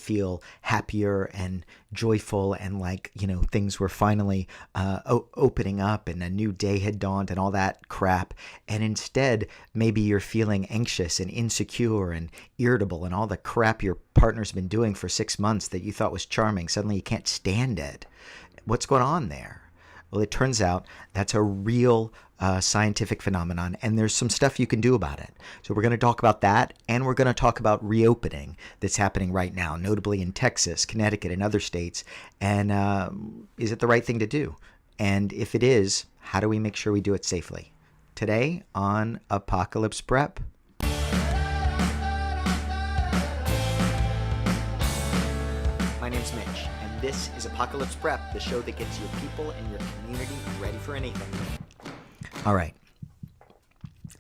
feel happier and joyful and like, things were finally opening up and a new day had dawned and all that crap. And instead, maybe you're feeling anxious and insecure and irritable and all the crap your partner's been doing for 6 months that you thought was charming. Suddenly you can't stand it. What's going on there? Well, it turns out that's a real scientific phenomenon, and there's some stuff you can do about it. So we're going to talk about that, and we're going to talk about reopening that's happening right now, notably in Texas, Connecticut, and other states. And is it the right thing to do? And if it is, how do we make sure we do it safely? Today on Apocalypse Prep. My name's Mitch. This is Apocalypse Prep, the show that gets your people and your community ready for anything. All right.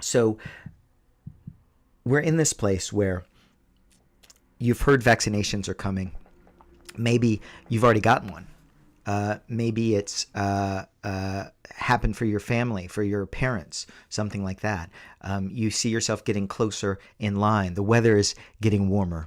So we're in this place where you've heard vaccinations are coming. Maybe you've already gotten one. Maybe it's happened for your family, for your parents, something like that. You see yourself getting closer in line. The weather is getting warmer.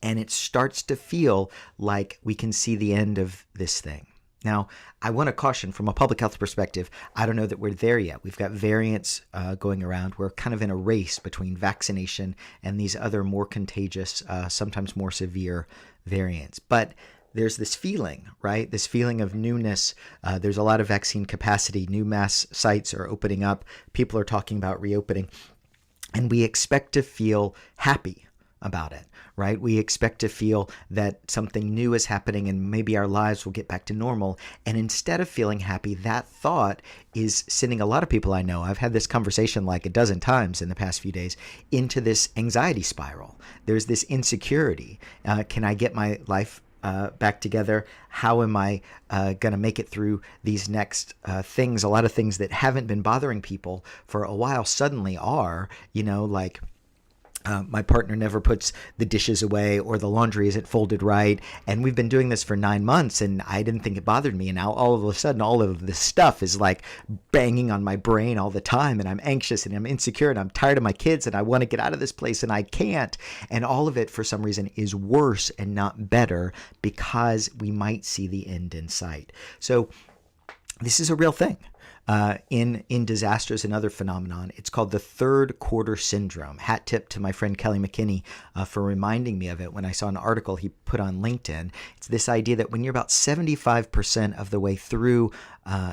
And it starts to feel like we can see the end of this thing. Now, I want to caution from a public health perspective, I don't know that we're there yet. We've got variants going around. We're kind of in a race between vaccination and these other more contagious, sometimes more severe variants. But there's this feeling, right? This feeling of newness. There's a lot of vaccine capacity. New mass sites are opening up. People are talking about reopening. And we expect to feel happy about it, right? We expect to feel that something new is happening and maybe our lives will get back to normal. And instead of feeling happy, that thought is sending a lot of people I know, I've had this conversation like a dozen times in the past few days, into this anxiety spiral. There's this insecurity. Can I get my life back together? How am I going to make it through these next things? A lot of things that haven't been bothering people for a while suddenly are, like my partner never puts the dishes away or the laundry isn't folded right. And we've been doing this for 9 months and I didn't think it bothered me. And now all of a sudden, all of this stuff is like banging on my brain all the time. And I'm anxious and I'm insecure and I'm tired of my kids and I want to get out of this place and I can't. And all of it for some reason is worse and not better because we might see the end in sight. So this is a real thing. In disasters and other phenomenon. It's called the third quarter syndrome. Hat tip to my friend Kelly McKinney for reminding me of it when I saw an article he put on LinkedIn. It's this idea that when you're about 75% of the way through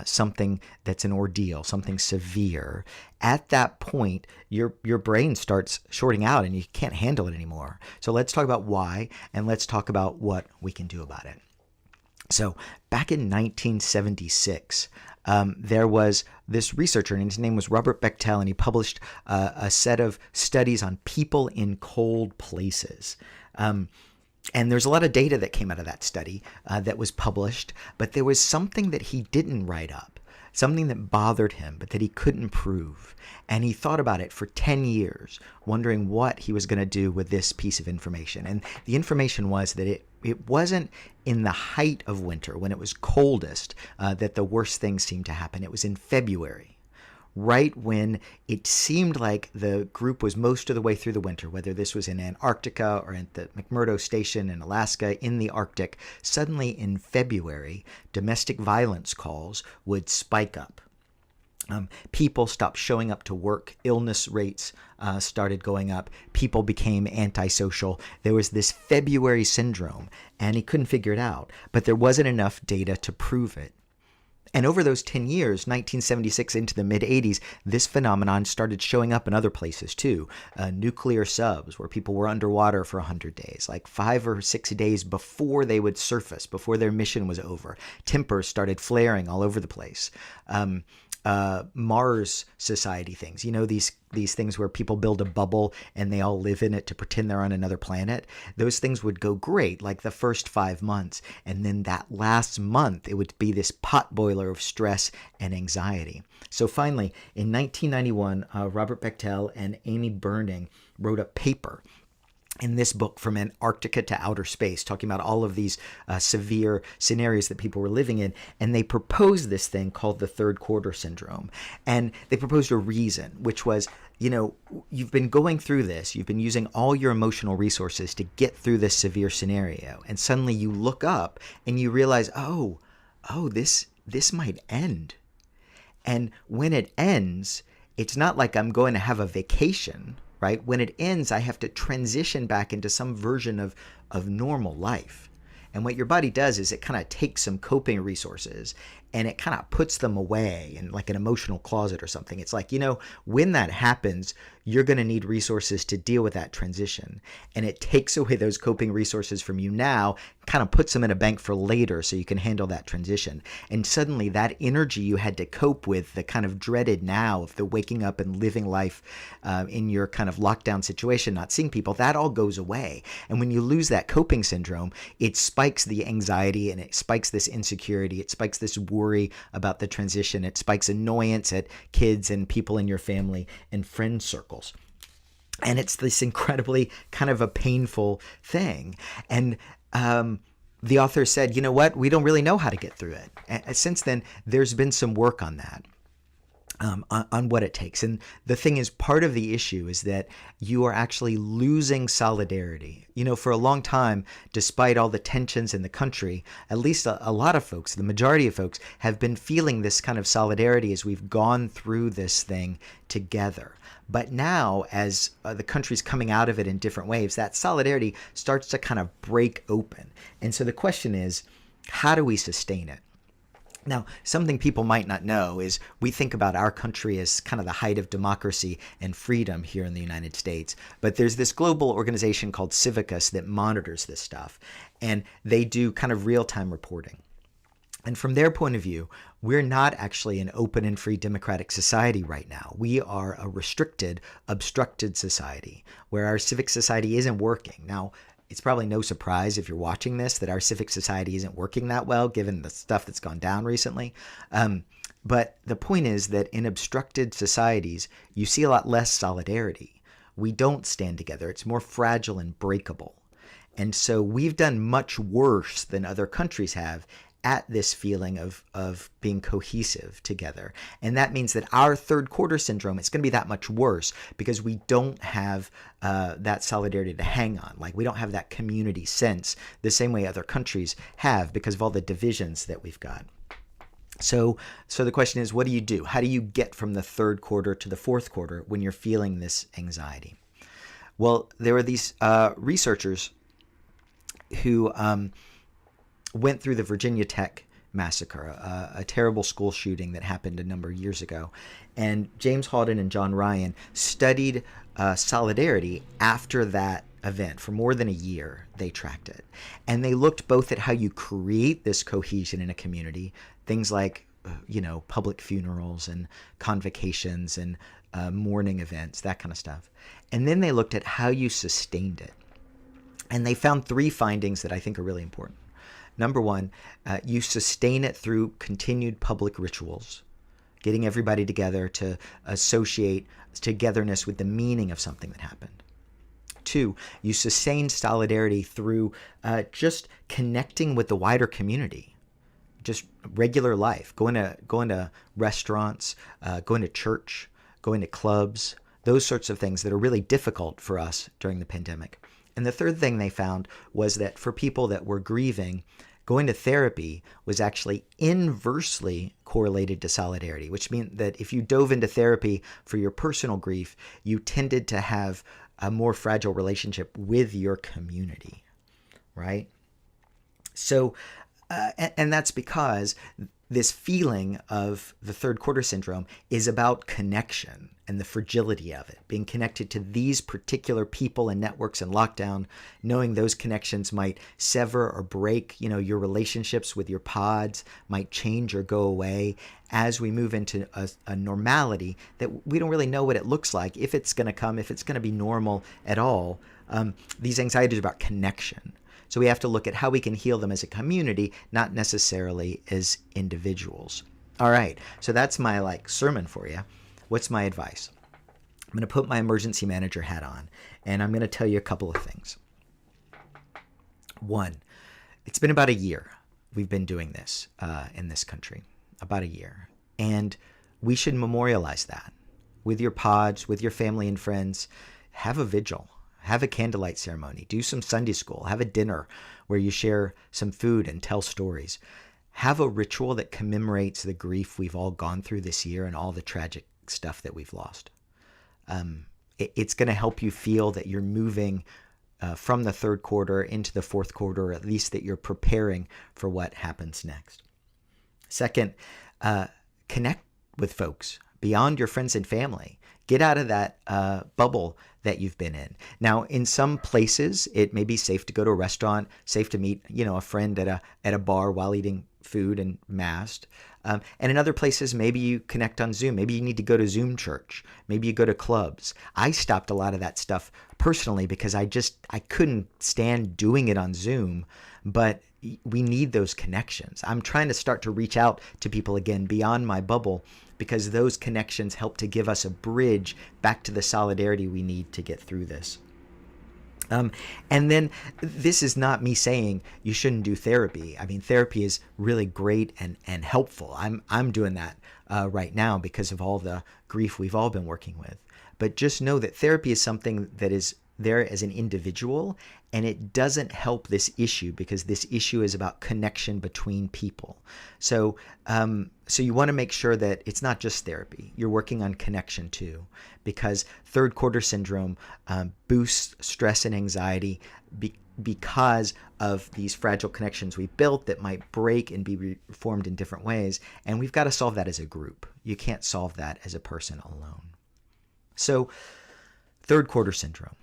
something that's an ordeal, something severe, at that point, your brain starts shorting out and you can't handle it anymore. So let's talk about why, and let's talk about what we can do about it. So back in 1976, there was this researcher, and his name was Robert Bechtel, and he published a set of studies on people in cold places. And there's a lot of data that came out of that study that was published, but there was something that he didn't write up, something that bothered him, but that he couldn't prove. And he thought about it for 10 years, wondering what he was going to do with this piece of information. And the information was that it wasn't in the height of winter, when it was coldest, that the worst things seemed to happen. It was in February, right when it seemed like the group was most of the way through the winter, whether this was in Antarctica or at the McMurdo Station in Alaska in the Arctic. Suddenly in February, domestic violence calls would spike up. People stopped showing up to work. Illness rates started going up. People became antisocial. There was this February syndrome, and he couldn't figure it out. But there wasn't enough data to prove it. And over those 10 years, 1976 into the mid-'80s, this phenomenon started showing up in other places too. Nuclear subs, where people were underwater for 100 days, like 5 or 6 days before they would surface, before their mission was over. Tempers started flaring all over the place. Mars society things, these things where people build a bubble and they all live in it to pretend they're on another planet. Those things would go great, like the first 5 months. And then that last month, it would be this pot boiler of stress and anxiety. So finally, in 1991, Robert Bechtel and Amy Burning wrote a paper in this book From Antarctica to Outer Space, talking about all of these severe scenarios that people were living in. And they proposed this thing called the third quarter syndrome. And they proposed a reason, which was, you've been going through this, you've been using all your emotional resources to get through this severe scenario. And suddenly you look up and you realize, this might end. And when it ends, it's not like I'm going to have a vacation, right? When it ends, I have to transition back into some version of normal life. And what your body does is it kind of takes some coping resources and it kind of puts them away in like an emotional closet or something. It's like, when that happens, you're going to need resources to deal with that transition. And it takes away those coping resources from you now, kind of puts them in a bank for later so you can handle that transition. And suddenly that energy you had to cope with, the kind of dreaded now of the waking up and living life in your kind of lockdown situation, not seeing people, that all goes away. And when you lose that coping syndrome, it spikes the anxiety and it spikes this insecurity. It spikes this worry about the transition. It spikes annoyance at kids and people in your family and friend circles. And it's this incredibly kind of a painful thing. And the author said, you know what? We don't really know how to get through it. And since then, there's been some work on that. On what it takes. And the thing is, part of the issue is that you are actually losing solidarity. For a long time, despite all the tensions in the country, at least a lot of folks, the majority of folks, have been feeling this kind of solidarity as we've gone through this thing together. But now, as the country's coming out of it in different waves, that solidarity starts to kind of break open. And so the question is, how do we sustain it? Now, something people might not know is we think about our country as kind of the height of democracy and freedom here in the United States. But there's this global organization called Civicus that monitors this stuff. And they do kind of real-time reporting. And from their point of view, we're not actually an open and free democratic society right now. We are a restricted, obstructed society where our civic society isn't working. Now, it's probably no surprise if you're watching this that our civic society isn't working that well, given the stuff that's gone down recently. But the point is that in obstructed societies, you see a lot less solidarity. We don't stand together. It's more fragile and breakable. And so we've done much worse than other countries have at this feeling of being cohesive together. And that means that our third quarter syndrome is going to be that much worse because we don't have that solidarity to hang on. Like we don't have that community sense the same way other countries have because of all the divisions that we've got. So the question is, what do you do? How do you get from the third quarter to the fourth quarter when you're feeling this anxiety? Well, there were these researchers who went through the Virginia Tech massacre, a terrible school shooting that happened a number of years ago. And James Hawden and John Ryan studied solidarity after that event. For more than a year, they tracked it. And they looked both at how you create this cohesion in a community, things like, public funerals and convocations and mourning events, that kind of stuff. And then they looked at how you sustained it. And they found three findings that I think are really important. Number one, you sustain it through continued public rituals, getting everybody together to associate togetherness with the meaning of something that happened. Two, you sustain solidarity through just connecting with the wider community, just regular life, going to restaurants, going to church, going to clubs, those sorts of things that are really difficult for us during the pandemic. And the third thing they found was that for people that were grieving, going to therapy was actually inversely correlated to solidarity, which means that if you dove into therapy for your personal grief, you tended to have a more fragile relationship with your community, right? So, and that's because this feeling of the third quarter syndrome is about connection and the fragility of it, being connected to these particular people and networks in lockdown, knowing those connections might sever or break, your relationships with your pods might change or go away as we move into a normality that we don't really know what it looks like, if it's going to come, if it's going to be normal at all. These anxieties are about connection. So we have to look at how we can heal them as a community, not necessarily as individuals. All right, so that's my sermon for you. What's my advice? I'm going to put my emergency manager hat on, and I'm going to tell you a couple of things. One, it's been about a year we've been doing this in this country, about a year. And we should memorialize that with your pods, with your family and friends. Have a vigil, have a candlelight ceremony, do some Sunday school, have a dinner where you share some food and tell stories. Have a ritual that commemorates the grief we've all gone through this year and all the tragic stuff that we've lost. It's going to help you feel that you're moving from the third quarter into the fourth quarter, or at least that you're preparing for what happens next. Second, connect with folks beyond your friends and family. Get out of that bubble that you've been in. Now, in some places, it may be safe to go to a restaurant, safe to meet, a friend at a bar while eating food and masked. And in other places, maybe you connect on Zoom. Maybe you need to go to Zoom church. Maybe you go to clubs. I stopped a lot of that stuff personally because I couldn't stand doing it on Zoom, but we need those connections. I'm trying to start to reach out to people again beyond my bubble, because those connections help to give us a bridge back to the solidarity we need to get through this. And then this is not me saying you shouldn't do therapy. I mean, therapy is really great and helpful. I'm doing that right now because of all the grief we've all been working with. But just know that therapy is something that is there as an individual, and it doesn't help this issue because this issue is about connection between people. So you want to make sure that it's not just therapy. You're working on connection too, because third quarter syndrome boosts stress and anxiety because of these fragile connections we built that might break and be reformed in different ways. And we've got to solve that as a group. You can't solve that as a person alone. So third quarter syndrome.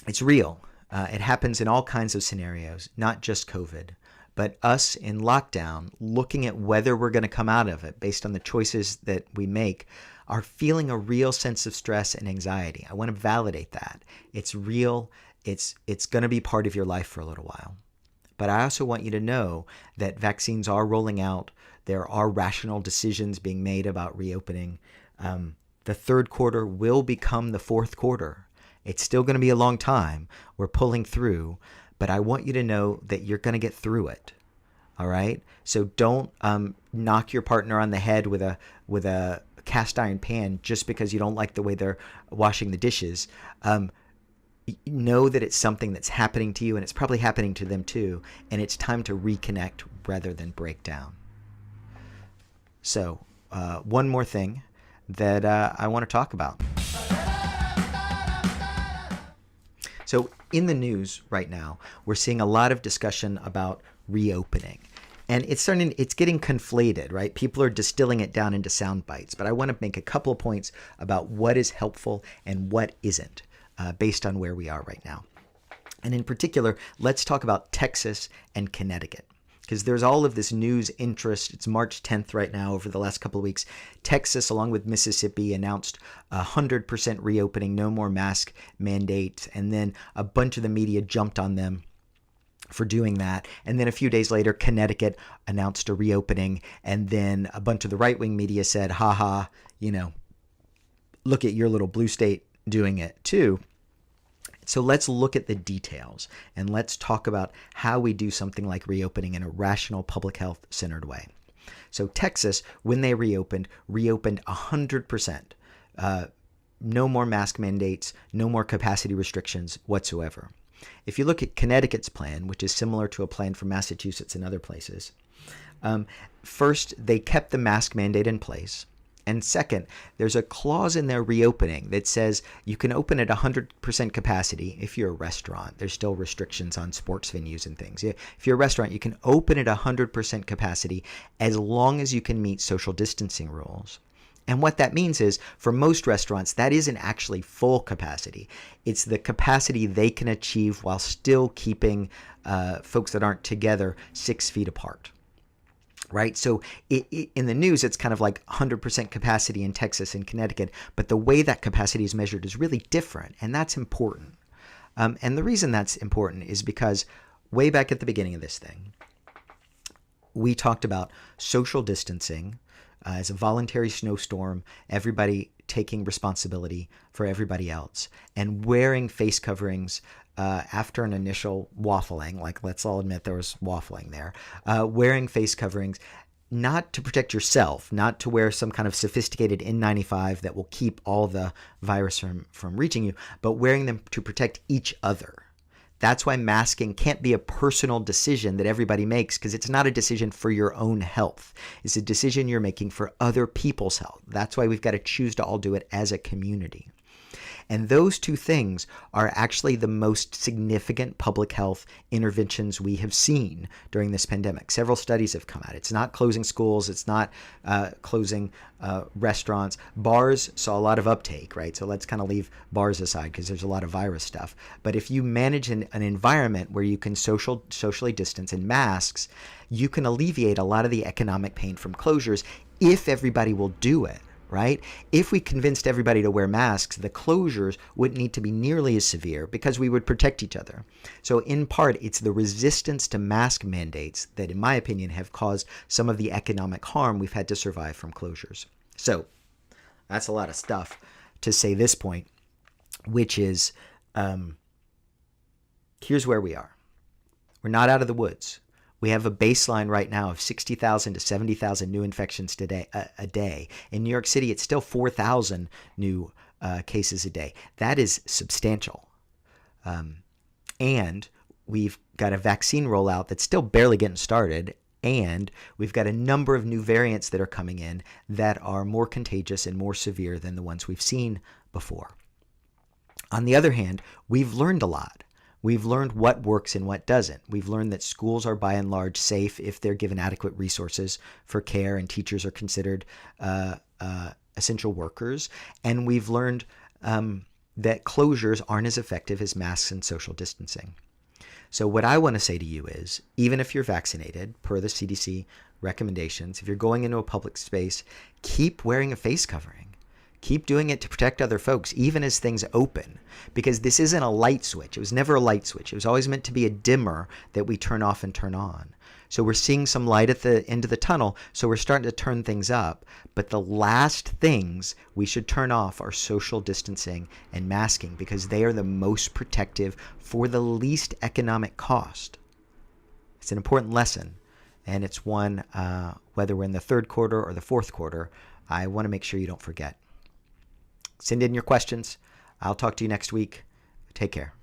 It's real. It happens in all kinds of scenarios, not just COVID, but us in lockdown, looking at whether we're going to come out of it based on the choices that we make, are feeling a real sense of stress and anxiety. I want to validate that. It's real. It's going to be part of your life for a little while. But I also want you to know that vaccines are rolling out. There are rational decisions being made about reopening. The third quarter will become the fourth quarter. It's still going to be a long time. We're pulling through, but I want you to know that you're going to get through it. All right? So don't knock your partner on the head with a cast iron pan just because you don't like the way they're washing the dishes. Know that it's something that's happening to you, and it's probably happening to them too, and it's time to reconnect rather than break down. So one more thing that I want to talk about. So in the news right now, we're seeing a lot of discussion about reopening. And it's getting conflated, right? People are distilling it down into sound bites. But I want to make a couple of points about what is helpful and what isn't, based on where we are right now. And in particular, let's talk about Texas and Connecticut, because there's all of this news interest. It's March 10th right now. Over the last couple of weeks, Texas, along with Mississippi, announced 100% reopening, no more mask mandates. And then a bunch of the media jumped on them for doing that. And then a few days later, Connecticut announced a reopening. And then a bunch of the right-wing media said, haha, look at your little blue state doing it too. So let's look at the details, and let's talk about how we do something like reopening in a rational, public health centered way. So Texas, when they reopened 100%. No more mask mandates, no more capacity restrictions whatsoever. If you look at Connecticut's plan, which is similar to a plan for Massachusetts and other places, first, they kept the mask mandate in place. And second, there's a clause in their reopening that says you can open at 100% capacity if you're a restaurant. There's still restrictions on sports venues and things. If you're a restaurant, you can open at 100% capacity as long as you can meet social distancing rules. And what that means is, for most restaurants, that isn't actually full capacity. It's the capacity they can achieve while still keeping folks that aren't together 6 feet apart. Right? So in the news, it's kind of like 100% capacity in Texas and Connecticut, but the way that capacity is measured is really different, and that's important. And the reason that's important is because way back at the beginning of this thing, we talked about social distancing, as a voluntary snowstorm, everybody taking responsibility for everybody else, and wearing face coverings after an initial waffling, like let's all admit there was waffling there, wearing face coverings not to protect yourself, not to wear some kind of sophisticated N95 that will keep all the virus from reaching you, but wearing them to protect each other. That's why masking can't be a personal decision that everybody makes, because it's not a decision for your own health. It's a decision you're making for other people's health. That's why we've got to choose to all do it as a community. And those two things are actually the most significant public health interventions we have seen during this pandemic. Several studies have come out. It's not closing schools. It's not closing restaurants. Bars saw a lot of uptake, right? So let's kind of leave bars aside because there's a lot of virus stuff. But if you manage an environment where you can socially distance in masks, you can alleviate a lot of the economic pain from closures if everybody will do it. Right? If we convinced everybody to wear masks, the closures wouldn't need to be nearly as severe because we would protect each other. So in part, it's the resistance to mask mandates that, in my opinion, have caused some of the economic harm we've had to survive from closures. So that's a lot of stuff to say this point, which is here's where we are. We're not out of the woods. We have a baseline right now of 60,000 to 70,000 new infections a day. In New York City, it's still 4,000 new cases a day. That is substantial. And we've got a vaccine rollout that's still barely getting started. And we've got a number of new variants that are coming in that are more contagious and more severe than the ones we've seen before. On the other hand, we've learned a lot. We've learned what works and what doesn't. We've learned that schools are by and large safe if they're given adequate resources for care and teachers are considered essential workers. And we've learned that closures aren't as effective as masks and social distancing. So what I want to say to you is, even if you're vaccinated, per the CDC recommendations, if you're going into a public space, keep wearing a face covering. Keep doing it to protect other folks, even as things open, because this isn't a light switch. It was never a light switch. It was always meant to be a dimmer that we turn off and turn on. So we're seeing some light at the end of the tunnel, so we're starting to turn things up. But the last things we should turn off are social distancing and masking, because they are the most protective for the least economic cost. It's an important lesson, and it's one, whether we're in the third quarter or the fourth quarter, I want to make sure you don't forget. Send in your questions. I'll talk to you next week. Take care.